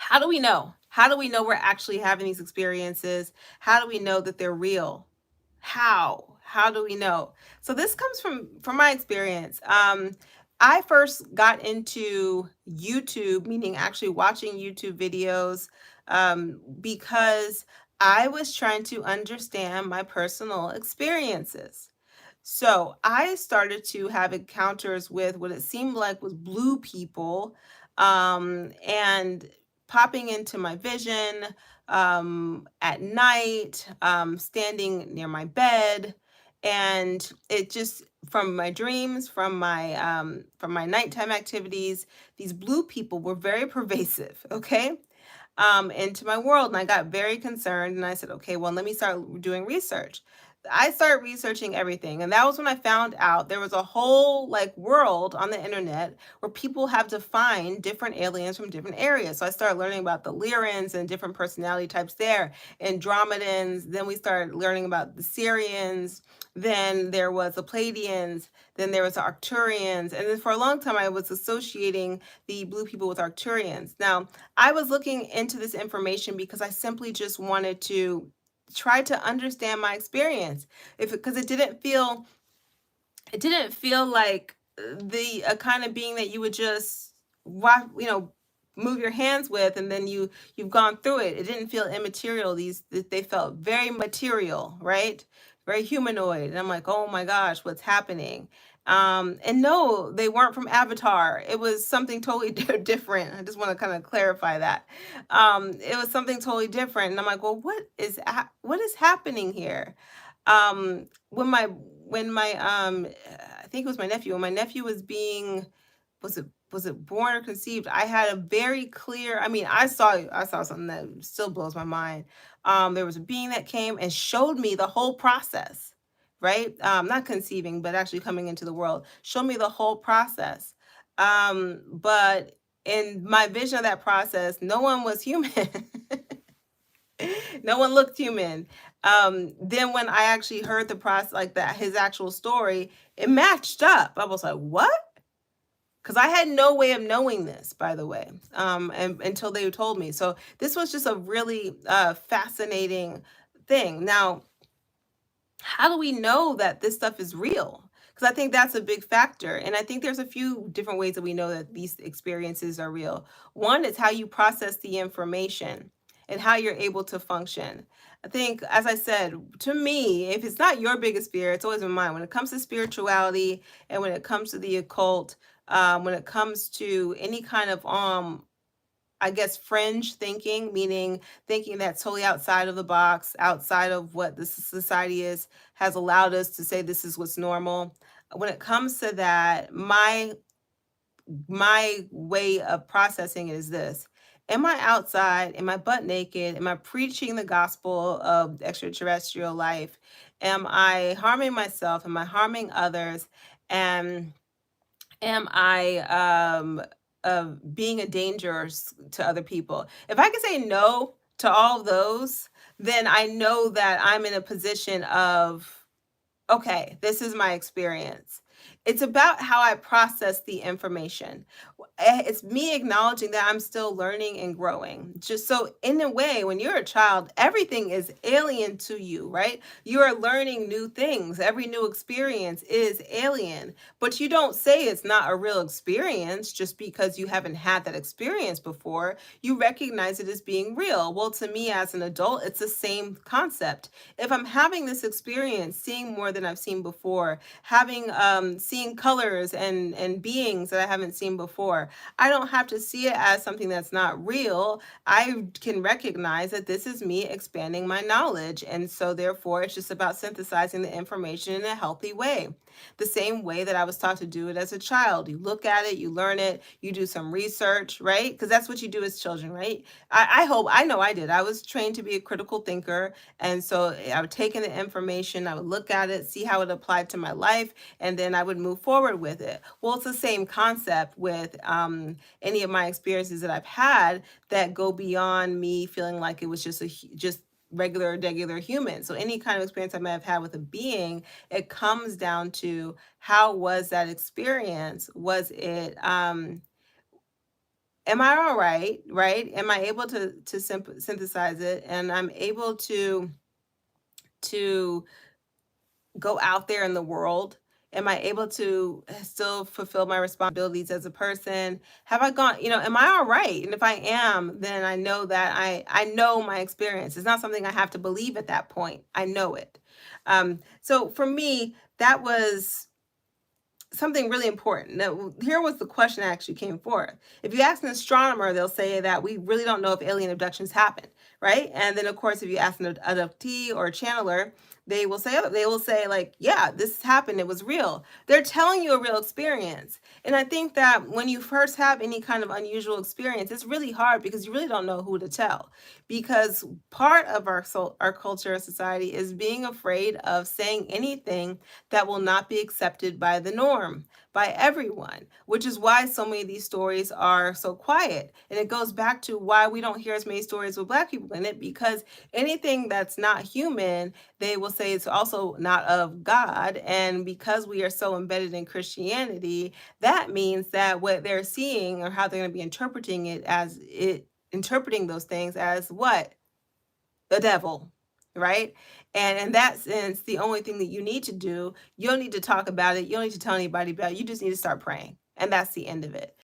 How do we know? How do we know we're actually having these experiences? How do we know that they're real? How do we know? So this comes from my experience. I first got into YouTube, meaning actually watching YouTube videos, because I was trying to understand my personal experiences. So I started to have encounters with what it seemed like was blue people, and popping into my vision at night, standing near my bed, and it just from my dreams, from my nighttime activities, these blue people were very pervasive. Okay, into my world. And I got very concerned and I said, okay, well, let me start doing research. I started researching everything. And that was when I found out there was a whole like world on the internet where people have defined different aliens from different areas. So I started learning about the Lyrans and different personality types there, Andromedans. Then we started learning about the Syrians. Then there was the Pleiadians. Then there was the Arcturians. And then for a long time, I was associating the blue people with Arcturians. Now, I was looking into this information because I simply just wanted to try to understand my experience. If because it didn't feel like the a kind of being that you would just move your hands with, and then you've gone through it. It didn't feel immaterial. They felt very material, right? Very humanoid. And I'm like, oh my gosh, what's happening? And no, they weren't from Avatar. It was something totally different. I just want to kind of clarify that. It was something totally different. And I'm like, well, what is happening here? When my I think it was my nephew, when my nephew was being was it born or conceived, I had a very clear, I mean, I saw something that still blows my mind. There was a being that came and showed me the whole process, right? Not conceiving, but actually coming into the world, showed me the whole process. But in my vision of that process, no one was human. No one looked human. Then when I actually heard the process, like that, his actual story, it matched up. I was like, what? Because I had no way of knowing this, by the way, and until they told me. So this was just a really fascinating thing. Now, how do we know that this stuff is real? Because I think that's a big factor. And I think there's a few different ways that we know that these experiences are real. One is how you process the information and how you're able to function. I think, as I said, to me, if it's not your biggest fear, it's always been mine. When it comes to spirituality and when it comes to the occult, when it comes to any kind of I guess fringe thinking, meaning thinking that's totally outside of the box, outside of what the society is, has allowed us to say this is what's normal. When it comes to that, my way of processing it is this. Am I outside? Am I butt naked? Am I preaching the gospel of extraterrestrial life? Am I harming myself? Am I harming others? And am I being a danger to other people? If I can say no to all of those, then I know that I'm in a position of, okay, this is my experience. It's about how I process the information. It's me acknowledging that I'm still learning and growing. Just so, in a way, when you're a child, everything is alien to you, right? You are learning new things. Every new experience is alien, but you don't say it's not a real experience just because you haven't had that experience before. You recognize it as being real. Well, to me as an adult, it's the same concept. If I'm having this experience, seeing more than I've seen before, having seeing colors and beings that I haven't seen before, I don't have to see it as something that's not real. I can recognize that this is me expanding my knowledge, and so therefore it's just about synthesizing the information in a healthy way, the same way that I was taught to do it as a child. You look at it, you learn it, you do some research, right? Because that's what you do as children, right? I hope, I know I did. I was trained to be a critical thinker. And so I would take in the information, I would look at it, see how it applied to my life, and then I would move forward with it. Well, it's the same concept with any of my experiences that I've had that go beyond me feeling like it was just regular human. So any kind of experience I may have had with a being, it comes down to how was that experience? Was it am I all right? Right? Am I able to synthesize it, and I'm able to go out there in the world? Am I able to still fulfill my responsibilities as a person? Have I gone, am I all right? And if I am, then I know that I know my experience. It's not something I have to believe at that point. I know it. So for me, that was something really important. Now, here was the question that actually came forth. If you ask an astronomer, they'll say that we really don't know if alien abductions happen, right? And then, of course, if you ask an abductee or a channeler, they will say like, yeah, this happened. It was real. They're telling you a real experience. And I think that when you first have any kind of unusual experience, it's really hard because you really don't know who to tell. Because part of our culture and society is being afraid of saying anything that will not be accepted by the norm, by everyone, which is why so many of these stories are so quiet. And it goes back to why we don't hear as many stories with Black people in it, because anything that's not human, they will say it's also not of God. And because we are so embedded in Christianity, that means that what they're seeing or how they're going to be interpreting those things as what? The devil, right? And in that sense, the only thing that you need to do, you don't need to talk about it. You don't need to tell anybody about it. You just need to start praying. And that's the end of it.